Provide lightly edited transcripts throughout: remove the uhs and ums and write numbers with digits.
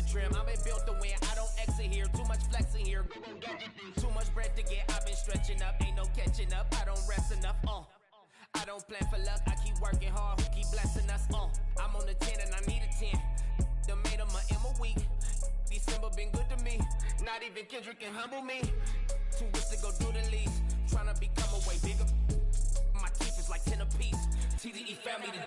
trim. I've been built to win, I don't exit here. Too much flexing here. Too much bread to get, I've been stretching up. Ain't no catching up, I don't rest enough. I don't plan for luck, I keep working hard. Who keep blessing us? I'm on the 10 and I need a 10. The made of my M a week. December been good to me. Not even Kendrick can humble me. Too rich to go do the least. Tryna become a way bigger. My teeth is like 10 apiece. TDE family to the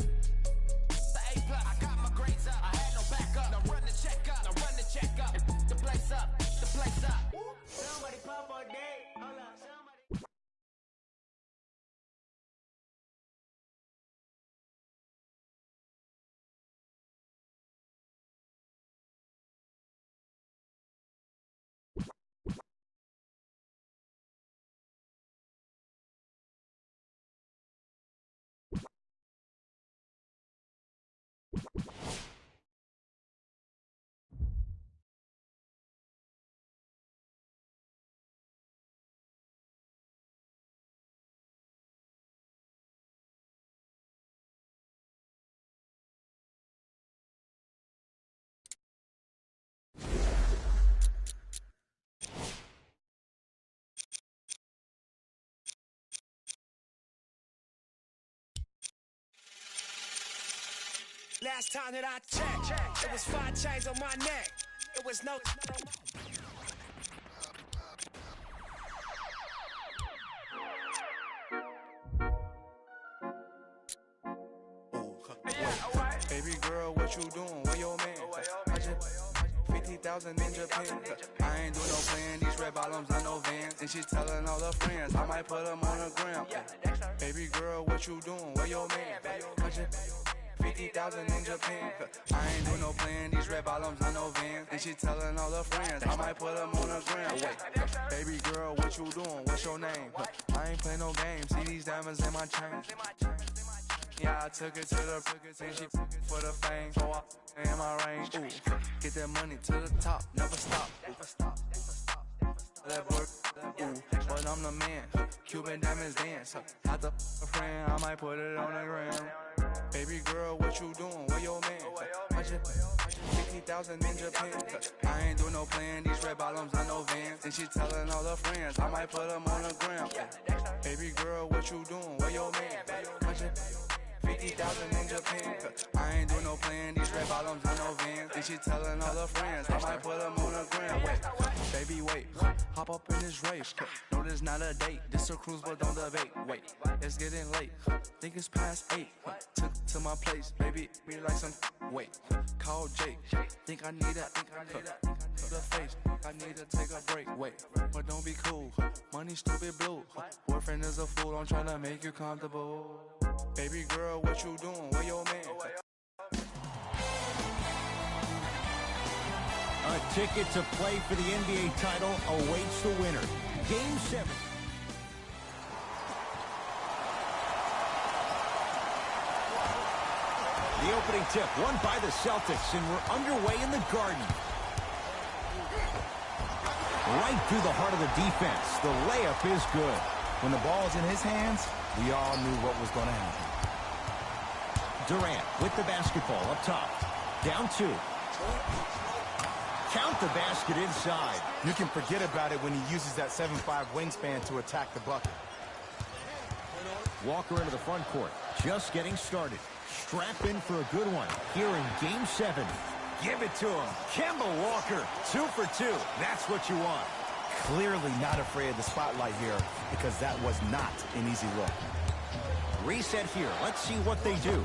A+. I got my grades up. I had no backup. Now run the check up. Now run the check up. The place up. The place up. Somebody pop all day. Hold up. Somebody. Last time that I checked, it was 5 chains on my neck. It was no. Baby girl, what you doing? Where your man? I just 50,000 in Japan. I ain't do no playing. These red bottoms, I know Vans. And she telling all her friends, I might put them on the gram. Baby girl, what you doing? Where your man? I just 50,000 in Japan. I ain't do no playing. These red bottoms, I know Vans. And she telling all her friends, I might put them on the gram. Wait, baby girl, what you doing? What's your name? I ain't play no games. See these diamonds in my chain. Yeah, I took it to the and she for the fame. So I in my range. Ooh, get that money to the top, never stop. That work, ooh, but I'm the man. Cuban diamonds dance. Had a friend, I might put it on the gram. Baby girl, what you doing? Where your man? I just 50,000 in Japan. I ain't do no playing. These red bottoms, I know Vans. And she telling all her friends, I might put them on the gram. Baby girl, what you doing? Where your man? I just 50,000 in Japan. I ain't do no playing. These red bottoms, I know Vans. And she telling all her friends, I might put them on the gram. Wait, baby, wait, hop up in this race. No, this not a date. This a cruise, but don't debate. Wait, it's getting late. Think it's past 8. Took to my place, baby, me like some. Wait, call Jake. Think I need the face. I need to take a break. Wait, but don't be cool. Money stupid blue. Boyfriend is a fool. I'm trying to make you comfortable. Baby girl, what you doing? Where your man? A ticket to play for the NBA title awaits the winner. Game 7. The opening tip won by the Celtics, and we're underway in the Garden. Right through the heart of the defense. The layup is good. When the ball's in his hands, we all knew what was going to happen. Durant with the basketball up top. Down 2. Count the basket inside. You can forget about it when he uses that 7'5" wingspan to attack the bucket. Walker into the front court. Just getting started. Strap in for a good one here in Game 7. Give it to him. Kemba Walker, 2 for 2. That's what you want. Clearly not afraid of the spotlight here because that was not an easy look. Reset here. Let's see what they do.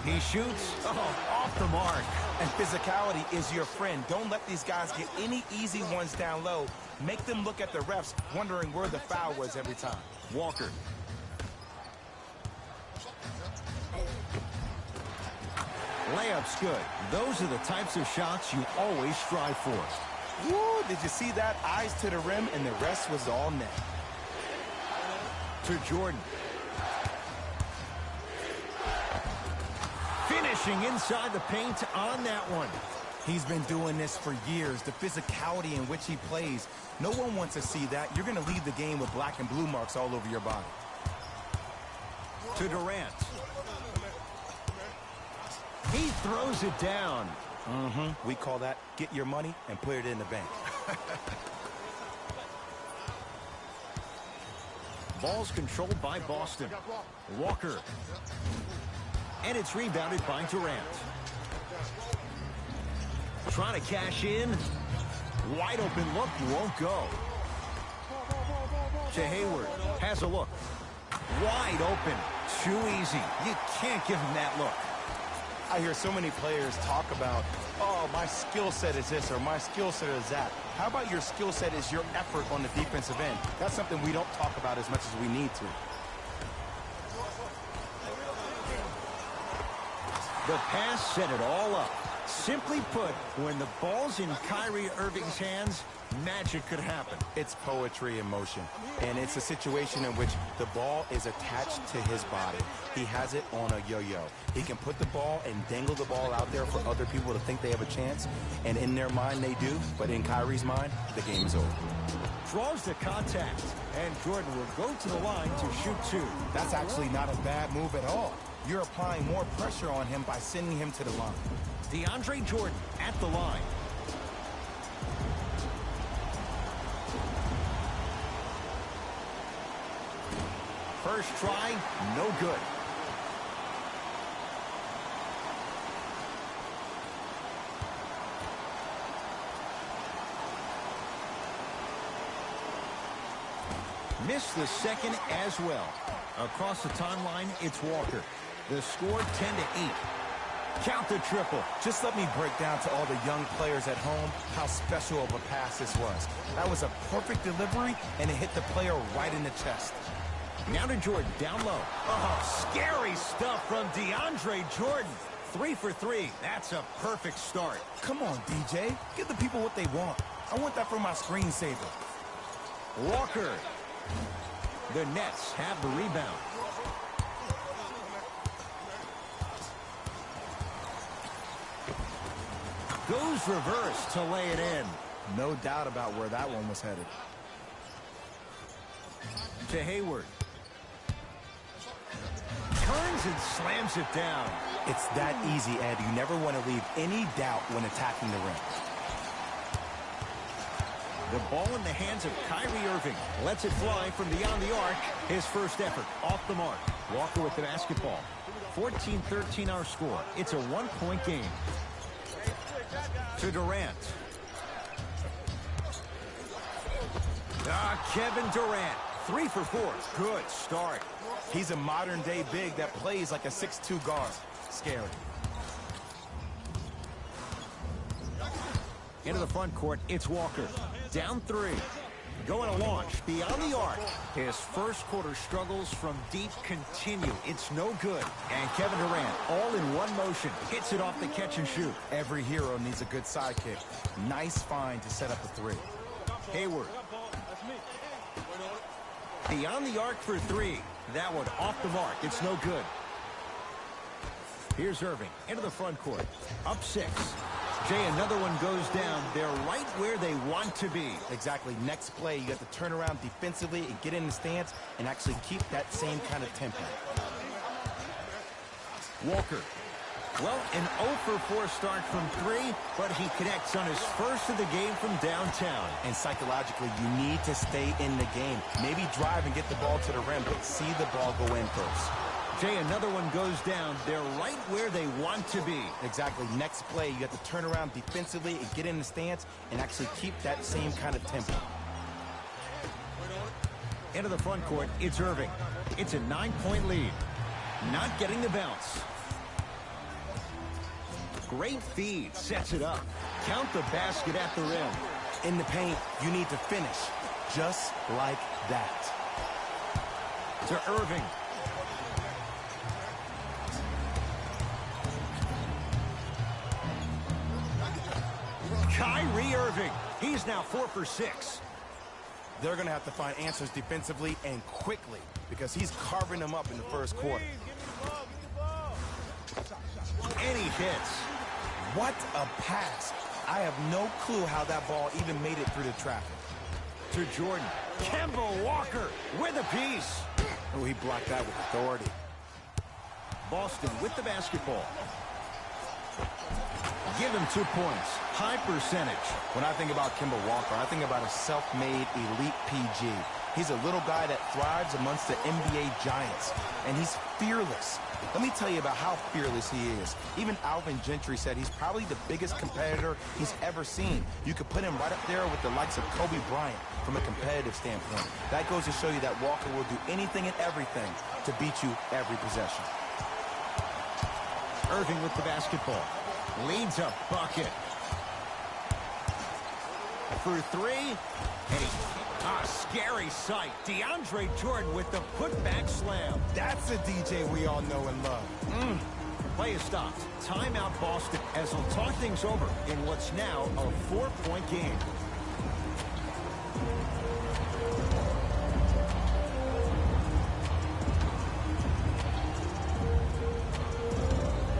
He shoots. Oh, off the mark. And physicality is your friend. Don't let these guys get any easy ones down low. Make them look at the refs, wondering where the foul was every time. Walker. Layup's good. Those are the types of shots you always strive for. Woo, did you see that? Eyes to the rim, and the rest was all net. To Jordan. Finishing inside the paint on that one. He's been doing this for years. The physicality in which he plays. No one wants to see that. You're going to leave the game with black and blue marks all over your body. To Durant. He throws it down. We call that get your money and put it in the bank. Ball's controlled by Boston. Walker. And it's rebounded by Durant. Trying to cash in. Wide open look, won't go. To Hayward. Has a look. Wide open. Too easy. You can't give him that look. I hear so many players talk about, oh, my skill set is this or my skill set is that. How about your skill set is your effort on the defensive end? That's something we don't talk about as much as we need to. The pass set it all up. Simply put, when the ball's in Kyrie Irving's hands, magic could happen. It's poetry in motion, and it's a situation in which the ball is attached to his body. He has it on a yo-yo. He can put the ball and dangle the ball out there for other people to think they have a chance, and in their mind they do, but in Kyrie's mind, the game is over. Draws the contact, and Jordan will go to the line to shoot two. That's actually not a bad move at all. You're applying more pressure on him by sending him to the line. DeAndre Jordan at the line. First try, no good. Missed the second as well. Across the timeline, it's Walker. The score 10-8. Count the triple. Just let me break down to all the young players at home how special of a pass this was. That was a perfect delivery, and it hit the player right in the chest. Now to Jordan, down low. Oh, scary stuff from DeAndre Jordan. 3 for 3. That's a perfect start. Come on, DJ. Give the people what they want. I want that for my screensaver. Walker. The Nets have the rebound. Goes reverse to lay it in. No doubt about where that one was headed. To Hayward. Turns and slams it down. It's that easy, Ed. You never want to leave any doubt when attacking the rim. The ball in the hands of Kyrie Irving. Lets it fly from beyond the arc. His first effort off the mark. Walker with the basketball. 14-13 our score. It's a one-point game. To Durant. Kevin Durant. 3 for 4. Good start. He's a modern-day big that plays like a 6'2 guard. Scary. Into the front court, it's Walker. Down 3. Going to launch beyond the arc. His first quarter struggles from deep continue. It's no good. And Kevin Durant, all in one motion, hits it off the catch and shoot. Every hero needs a good sidekick. Nice find to set up a 3. Hayward. Beyond the arc for 3. That one off the mark. It's no good. Here's Irving into the front court. Up 6. Jay, another one goes down. They're right where they want to be. Exactly. Next play, you got to turn around defensively and get in the stance and actually keep that same kind of tempo. Walker. Well, an 0 for 4 start from 3, but he connects on his first of the game from downtown. And psychologically, you need to stay in the game. Maybe drive and get the ball to the rim, but see the ball go in first. Jay, another one goes down. They're right where they want to be. Exactly. Next play, you got to turn around defensively and get in the stance and actually keep that same kind of tempo. Into the front court, it's Irving. It's a 9-point lead. Not getting the bounce. Great feed. Sets it up. Count the basket at the rim. In the paint, you need to finish. Just like that. To Irving. Kyrie Irving. He's now 4 for 6. They're going to have to find answers defensively and quickly because he's carving them up in the first quarter. And he hits. What a pass. I have no clue how that ball even made it through the traffic. To Jordan. Kemba Walker with a piece. Oh, he blocked that with authority. Boston with the basketball. Give him 2 points. High percentage. When I think about Kemba Walker, I think about a self-made elite PG. He's a little guy that thrives amongst the NBA giants, and he's fearless. Let me tell you about how fearless he is. Even Alvin Gentry said he's probably the biggest competitor he's ever seen. You could put him right up there with the likes of Kobe Bryant from a competitive standpoint. That goes to show you that Walker will do anything and everything to beat you every possession. Irving with the basketball. Leads a bucket. For 3. And a scary sight. DeAndre Jordan with the putback slam. That's a DJ we all know and love. Play is stopped. Timeout Boston as they'll talk things over in what's now a 4-point game.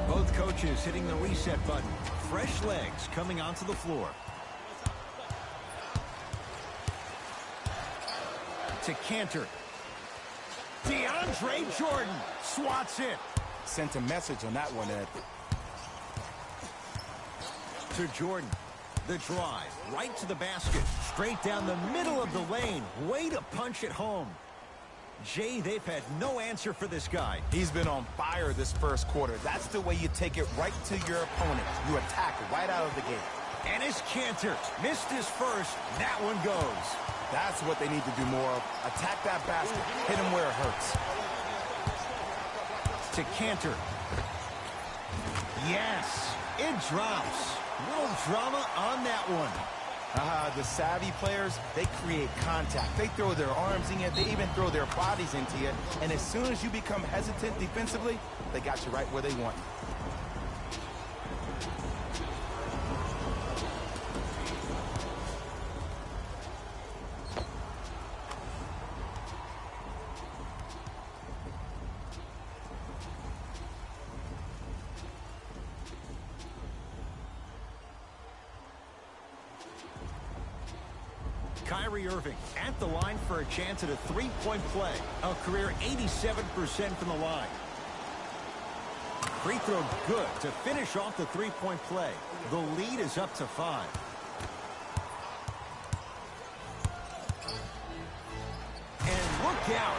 Both coaches hitting the reset button. Fresh legs coming onto the floor. To Cantor. DeAndre Jordan swats it. Sent a message on that one, Ed. To Jordan. The drive. Right to the basket. Straight down the middle of the lane. Way to punch it home. Jay, they've had no answer for this guy. He's been on fire this first quarter. That's the way you take it right to your opponent. You attack right out of the gate. And his Cantor missed his first. That one goes. That's what they need to do more of. Attack that basket. Hit him where it hurts. To Cantor. Yes, it drops. Little drama on that one. The savvy players, they create contact. They throw their arms in you. They even throw their bodies into you. And as soon as you become hesitant defensively, they got you right where they want you. Kyrie Irving at the line for a chance at a three-point play. A career 87% from the line. Free throw good to finish off the three-point play. The lead is up to 5. And look out.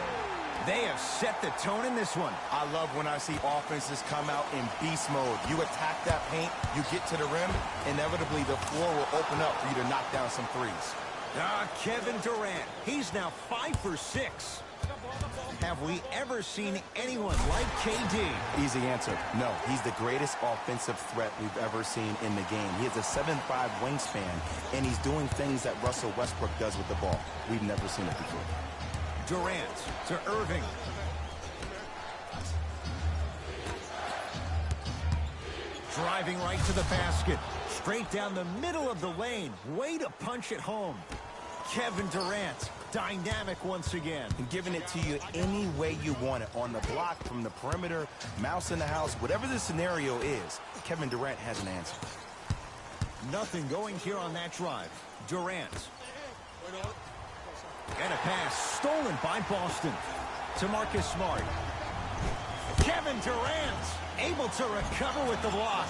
They have set the tone in this one. I love when I see offenses come out in beast mode. You attack that paint, you get to the rim, inevitably the floor will open up for you to knock down some threes. Kevin Durant. He's now 5 for 6. Have we ever seen anyone like KD? Easy answer. No, he's the greatest offensive threat we've ever seen in the game. He has a 7'5" wingspan, and he's doing things that Russell Westbrook does with the ball. We've never seen it before. Durant to Irving. Driving right to the basket. Straight down the middle of the lane. Way to punch it home. Kevin Durant, dynamic once again. And giving it to you any way you want it. On the block, from the perimeter, mouse in the house, whatever the scenario is, Kevin Durant has an answer. Nothing going here on that drive. Durant. And a pass stolen by Boston to Marcus Smart. Kevin Durant able to recover with the block.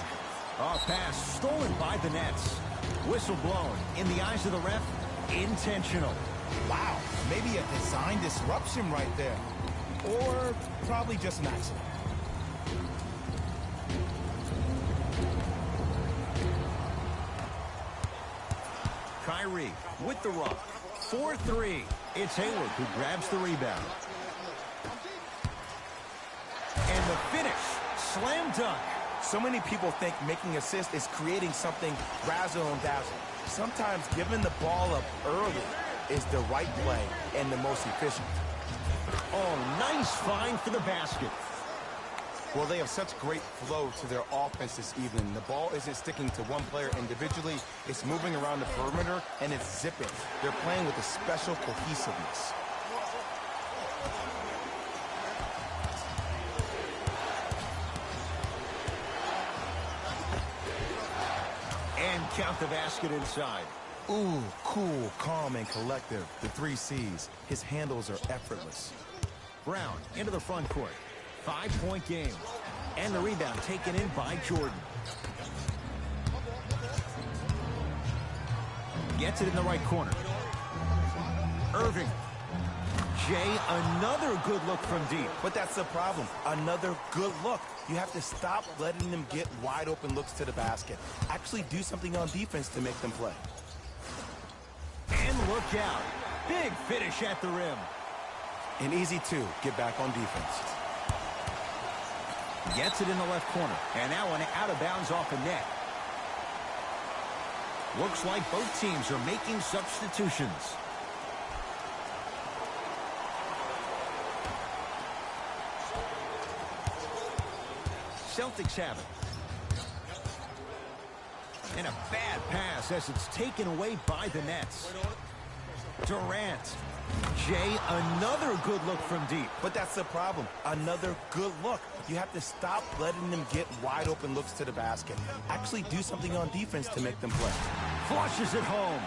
A pass stolen by the Nets. Whistle blown. In the eyes of the ref, intentional. Wow, maybe a design disruption right there. Or probably just an accident. Kyrie with the rock. 4-3. It's Hayward who grabs the rebound. And the finish. Slam dunk. So many people think making assists is creating something razzle and dazzle. Sometimes giving the ball up early is the right play and the most efficient. Oh, nice find for the basket. Well, they have such great flow to their offense this evening. The ball isn't sticking to one player individually. It's moving around the perimeter, and it's zipping. They're playing with a special cohesiveness. And count the basket inside. Ooh, cool, calm, and collective. The 3 C's. His handles are effortless. Brown into the front court. 5-point game. And the rebound taken in by Jordan. Gets it in the right corner. Irving. Jay, another good look from deep. But that's the problem. Another good look. You have to stop letting them get wide open looks to the basket. Actually do something on defense to make them play. And look out. Big finish at the rim. An easy two. Get back on defense. Gets it in the left corner. And that one out of bounds off the net. Looks like both teams are making substitutions. Celtics have it. And a bad pass as it's taken away by the Nets. Durant. Jay, another good look from deep. But that's the problem. Another good look. You have to stop letting them get wide open looks to the basket. Actually do something on defense to make them play. Flushes it home.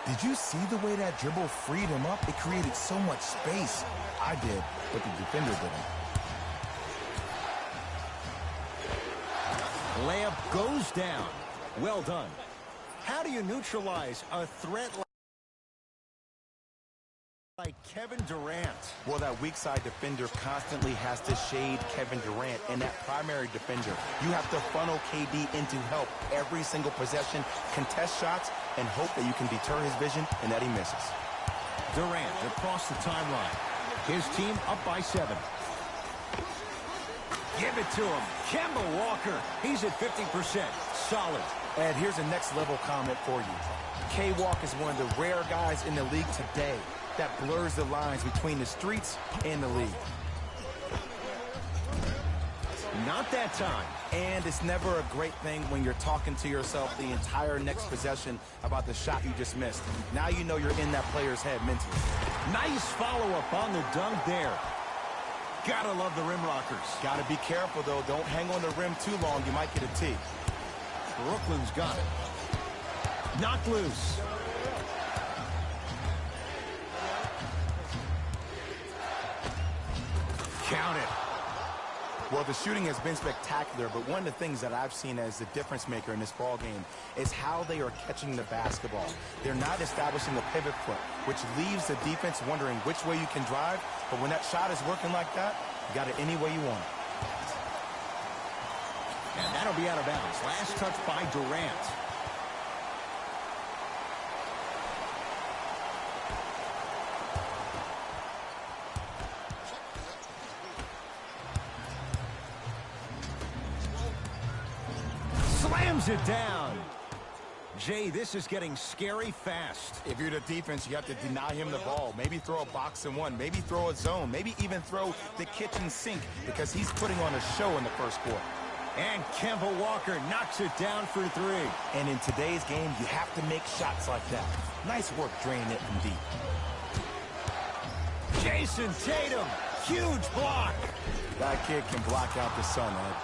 Did you see the way that dribble freed him up? It created so much space. I did, but the defender didn't. Layup goes down. Well done. How do you neutralize a threat like Kevin Durant? Well, that weak side defender constantly has to shade Kevin Durant, and that primary defender, you have to funnel KD into help every single possession, contest shots, and hope that you can deter his vision and that he misses. Durant across the timeline. His team up by 7. Give it to him. Kemba Walker. He's at 50%. Solid. And here's a next level comment for you. K-Walk is one of the rare guys in the league today that blurs the lines between the streets and the league. Not that time. And it's never a great thing when you're talking to yourself the entire next possession about the shot you just missed. Now you know you're in that player's head mentally. Nice follow-up on the dunk there. Gotta love the rim rockers. Gotta be careful, though. Don't hang on the rim too long. You might get a tee. Brooklyn's got it. Knocked loose. Count it. Well, the shooting has been spectacular, but one of the things that I've seen as the difference maker in this ball game is how they are catching the basketball. They're not establishing a pivot foot, which leaves the defense wondering which way you can drive, but when that shot is working like that, you got it any way you want it. And that'll be out of bounds. Last touch by Durant. Slams it down. Jay, this is getting scary fast. If you're the defense, you have to deny him the ball. Maybe throw a box and one. Maybe throw a zone. Maybe even throw the kitchen sink because he's putting on a show in the first quarter. And Kemba Walker knocks it down for 3. And in today's game, you have to make shots like that. Nice work draining it from deep. Jason Tatum, huge block. That kid can block out the sun, Ed.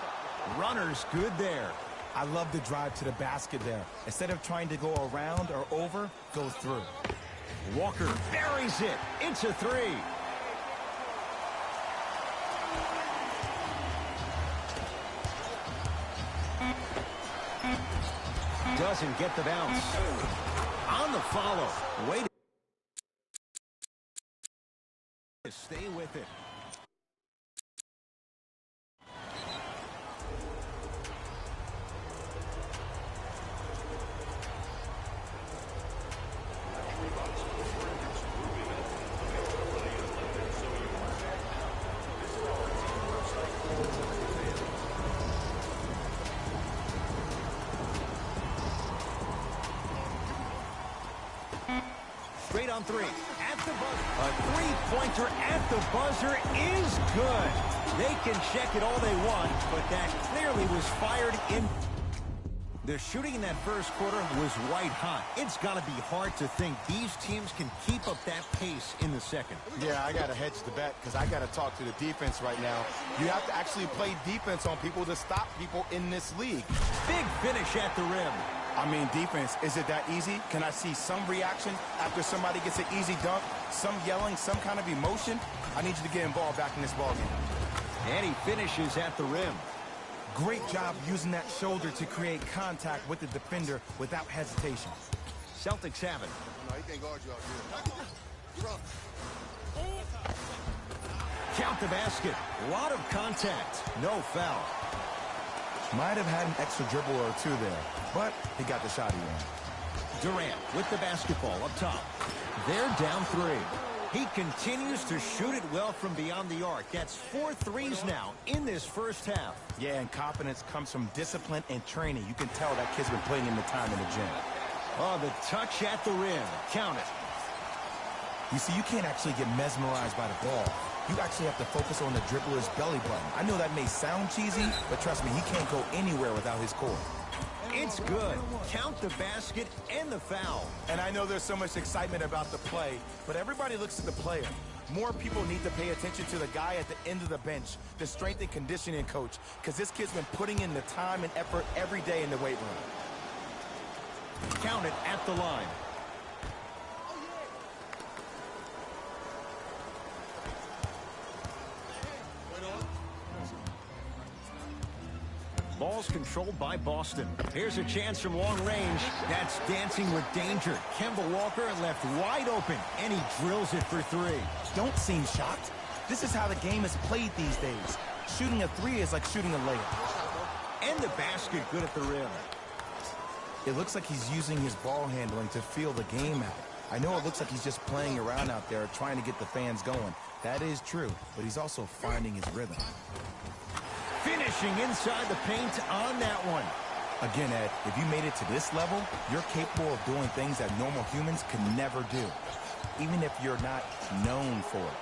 Runner's good there. I love the drive to the basket there. Instead of trying to go around or over, go through. Walker buries it. It's a 3. Doesn't get the bounce. On the follow. Wait. Stay with it. Straight on 3. At the buzzer. A three-pointer at the buzzer is good. They can check it all they want, but that clearly was fired in. The shooting in that first quarter was white hot. It's got to be hard to think these teams can keep up that pace in the second. Yeah, I got to hedge the bet because I got to talk to the defense right now. You have to actually play defense on people to stop people in this league. Big finish at the rim. I mean, defense, is it that easy? Can I see some reaction after somebody gets an easy dunk? Some yelling, some kind of emotion? I need you to get involved back in this ballgame. And he finishes at the rim. Great job using that shoulder to create contact with the defender without hesitation. Celtics have it. No, he can't guard you out here. Count the basket. A lot of contact. No foul. Might have had an extra dribble or two there, but he got the shot he wanted. Durant with the basketball up top. They're down 3. He continues to shoot it well from beyond the arc. That's 4 threes now in this first half. Yeah, and confidence comes from discipline and training. You can tell that kid's been putting in the time in the gym. Oh, the touch at the rim. Count it. You see, you can't actually get mesmerized by the ball. You actually have to focus on the dribbler's belly button. I know that may sound cheesy, but trust me, he can't go anywhere without his core. It's good. Count the basket and the foul. And I know there's so much excitement about the play, but everybody looks at the player. More people need to pay attention to the guy at the end of the bench, the strength and conditioning coach, because this kid's been putting in the time and effort every day in the weight room. Count it at the line. Ball's controlled by Boston. Here's a chance from long range. That's dancing with danger. Kemba Walker left wide open, and he drills it for 3. Don't seem shocked. This is how the game is played these days. Shooting a 3 is like shooting a layup. And the basket good at the rim. It looks like he's using his ball handling to feel the game out. I know it looks like he's just playing around out there trying to get the fans going. That is true, but he's also finding his rhythm. Finishing inside the paint on that one. Again, Ed, if you made it to this level, you're capable of doing things that normal humans could never do, even if you're not known for it.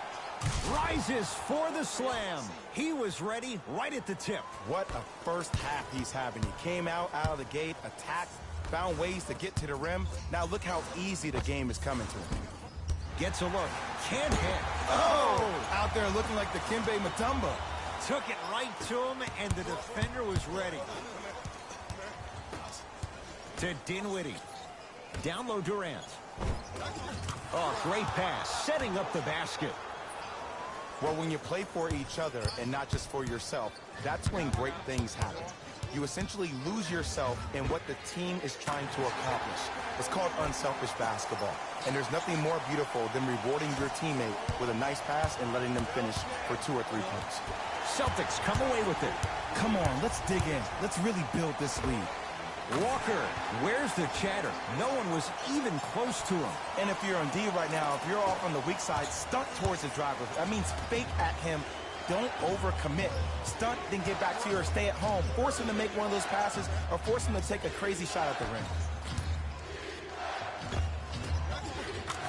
Rises for the slam. He was ready right at the tip. What a first half he's having. He came out of the gate, attacked, found ways to get to the rim. Now look how easy the game is coming to him. Gets a look. Can't hit. Oh! Out there looking like the Kimbe Mutombo. Took it right to him, and the defender was ready. To Dinwiddie. Down low Durant. Oh, great pass. Setting up the basket. Well, when you play for each other and not just for yourself, that's when great things happen. You essentially lose yourself in what the team is trying to accomplish. It's called unselfish basketball. And there's nothing more beautiful than rewarding your teammate with a nice pass and letting them finish for 2 or 3 points. Celtics come away with it. Come on, let's dig in. Let's really build this lead. Walker, where's the chatter? No one was even close to him. And if you're on D right now, if you're off on the weak side, stunt towards the driver. That means fake at him. Don't overcommit. Stunt, then get back to you or stay at home. Force him to make one of those passes or force him to take a crazy shot at the rim.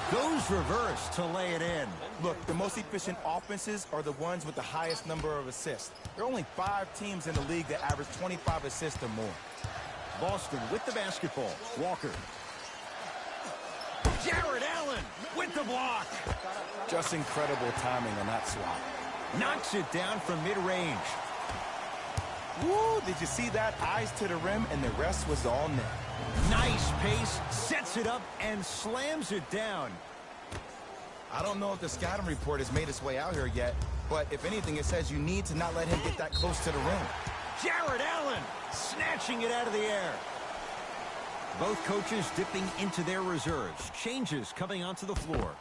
Goes reverse to lay it in. Look, the most efficient offenses are the ones with the highest number of assists. There are only 5 teams in the league that average 25 assists or more. Boston with the basketball. Walker. Jared Allen with the block. Just incredible timing on that swat. Knocks it down from mid-range. Woo, did you see that? Eyes to the rim, and the rest was all net. Nice pace, sets it up, and slams it down. I don't know if the scouting report has made its way out here yet, but if anything, it says you need to not let him get that close to the rim. Jared Allen snatching it out of the air. Both coaches dipping into their reserves. Changes coming onto the floor.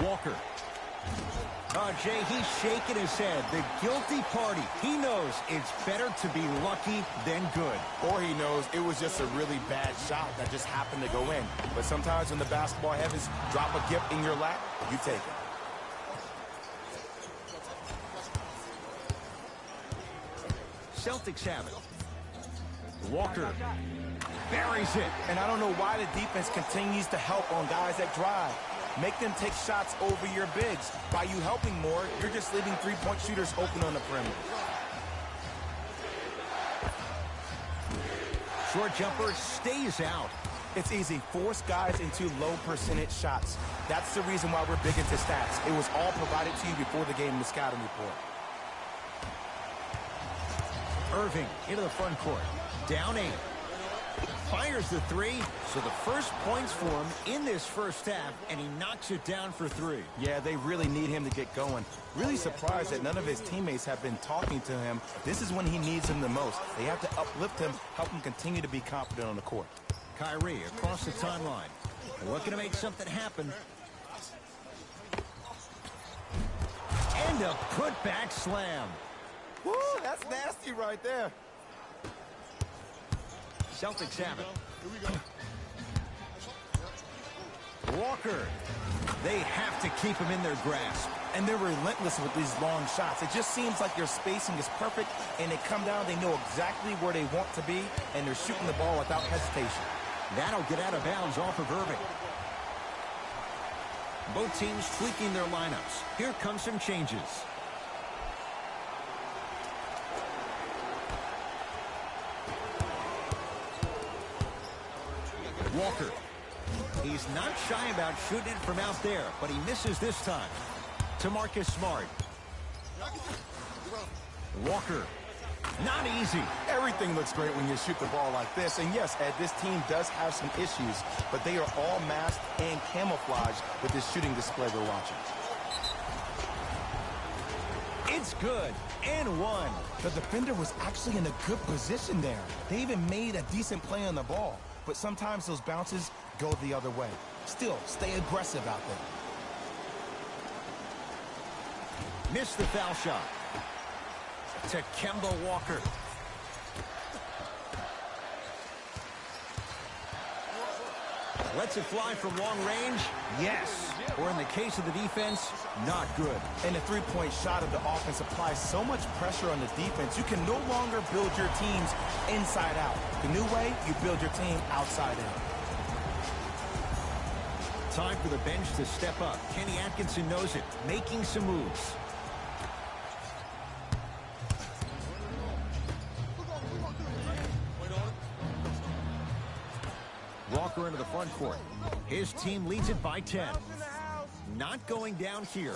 Walker. Oh, Jay, he's shaking his head. The guilty party. He knows it's better to be lucky than good. Or he knows it was just a really bad shot that just happened to go in. But sometimes when the basketball heavens drop a gift in your lap, you take it. Celtics have it. Walker buries it. And I don't know why the defense continues to help on guys that drive. Make them take shots over your bigs. By you helping more, you're just leaving three-point shooters open on the perimeter. Short jumper stays out. It's easy. Force guys into low percentage shots. That's the reason why we're big into stats. It was all provided to you before the game in the scouting report. Irving into the front court. Down 8. Fires the three, so the first points for him in this first half, and he knocks it down for three. Yeah, they really need him to get going. Really surprised that none of his teammates have been talking to him. This is when he needs him the most. They have to uplift him, help him continue to be confident on the court. Kyrie across the timeline. Looking to make something happen. And a putback slam. Woo, that's nasty right there. Celtics have it. Walker. They have to keep him in their grasp. And they're relentless with these long shots. It just seems like their spacing is perfect, and they come down, they know exactly where they want to be, and they're shooting the ball without hesitation. That'll get out of bounds off of Irving. Both teams tweaking their lineups. Here come some changes. Walker. He's not shy about shooting it from out there, but he misses this time. To Marcus Smart. Walker. Not easy. Everything looks great when you shoot the ball like this. And yes, Ed, this team does have some issues, but they are all masked and camouflaged with this shooting display we're watching. It's good. And one. The defender was actually in a good position there. They even made a decent play on the ball, but sometimes those bounces go the other way. Still, stay aggressive out there. Missed the foul shot. To Kemba Walker. Lets it fly from long range. Yes. Or in the case of the defense, not good. And the three-point shot of the offense applies so much pressure on the defense, you can no longer build your teams inside out. The new way, you build your team outside in. Time for the bench to step up. Kenny Atkinson knows it, making some moves. Walker into the front court. His team leads it by 10. Not going down here.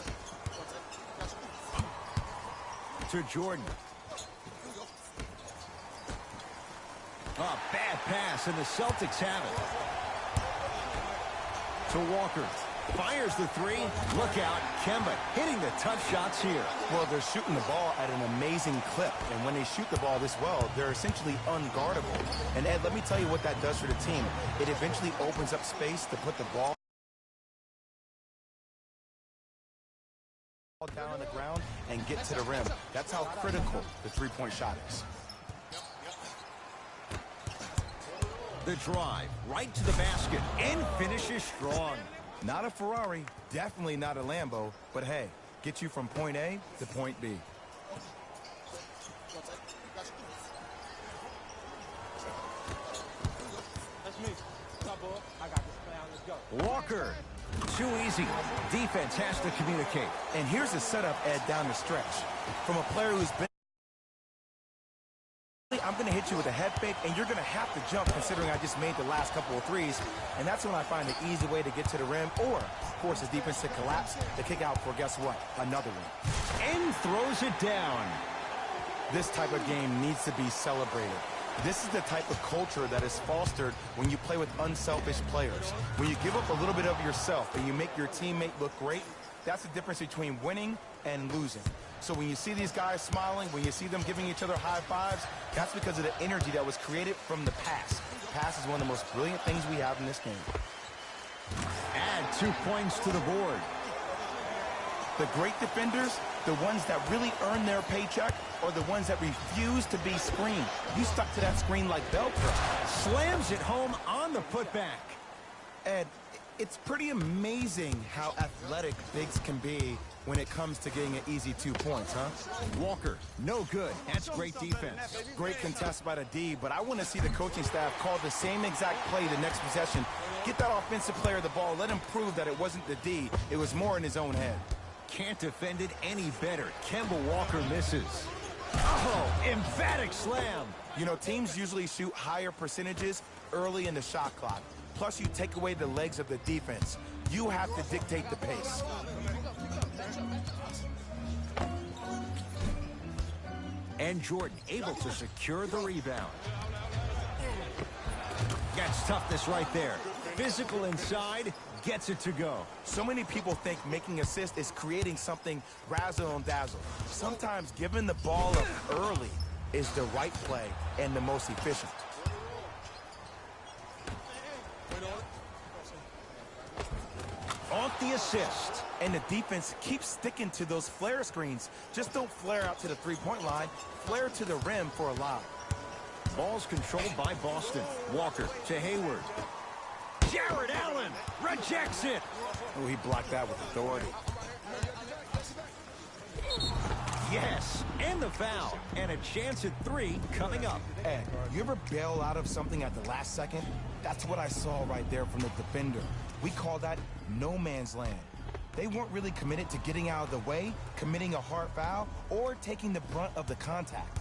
To Jordan. A bad pass, and the Celtics have it. To Walker. Fires the three. Look out. Kemba hitting the tough shots here. Well, they're shooting the ball at an amazing clip. And when they shoot the ball this well, they're essentially unguardable. And, Ed, let me tell you what that does for the team. It eventually opens up space to put the ball down on the ground and get to the rim. That's how critical the three-point shot is. The drive right to the basket and finishes strong. Not a Ferrari, definitely not a Lambo, but hey, get you from point A to point B. That's me. Stop, ball. I got this play out. Let's go. Walker. Too easy. Defense has to communicate. And here's the setup, Ed, down the stretch. From a player who's been... I'm going to hit you with a head fake, and you're going to have to jump considering I just made the last couple of threes. And that's when I find the easy way to get to the rim or force his defense to collapse to kick out for, guess what, another one. And throws it down. This type of game needs to be celebrated. This is the type of culture that is fostered when you play with unselfish players. When you give up a little bit of yourself and you make your teammate look great, that's the difference between winning and losing. So when you see these guys smiling, when you see them giving each other high fives, that's because of the energy that was created from the pass. Pass is one of the most brilliant things we have in this game. Add 2 points to the board. The great defenders, the ones that really earn their paycheck, are the ones that refuse to be screened. You stuck to that screen like Velcro. Slams it home on the putback. Ed, it's pretty amazing how athletic bigs can be when it comes to getting an easy 2 points, huh? Walker, no good. That's great defense. Great contest by the D, but I want to see the coaching staff call the same exact play the next possession. Get that offensive player the ball. Let him prove that it wasn't the D. It was more in his own head. Can't defend it any better. Kemba Walker misses. Oh, emphatic slam. You know, teams usually shoot higher percentages early in the shot clock. Plus, you take away the legs of the defense. You have to dictate the pace. And Jordan able to secure the rebound. That's toughness right there. Physical inside, gets it to go. So many people think making assists is creating something razzle and dazzle. Sometimes giving the ball up early is the right play and the most efficient. Off the assist. And the defense keeps sticking to those flare screens. Just don't flare out to the three-point line. Flare to the rim for a lob. Ball's controlled by Boston. Walker to Hayward. Jared Allen rejects it. Oh, he blocked that with authority. Yes, and the foul. And a chance at 3 coming up. Ed, you ever bail out of something at the last second? That's what I saw right there from the defender. We call that no man's land. They weren't really committed to getting out of the way, committing a hard foul, or taking the brunt of the contact.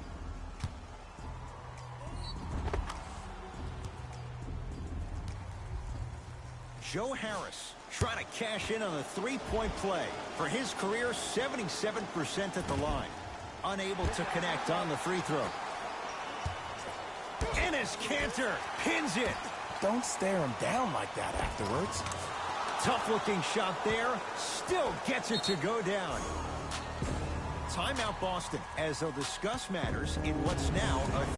Joe Harris trying to cash in on a three-point play. For his career, 77% at the line. Unable to connect on the free throw. Enes Kanter pins it. Don't stare him down like that afterwards. Tough-looking shot there. Still gets it to go down. Timeout Boston, as they'll discuss matters in what's now a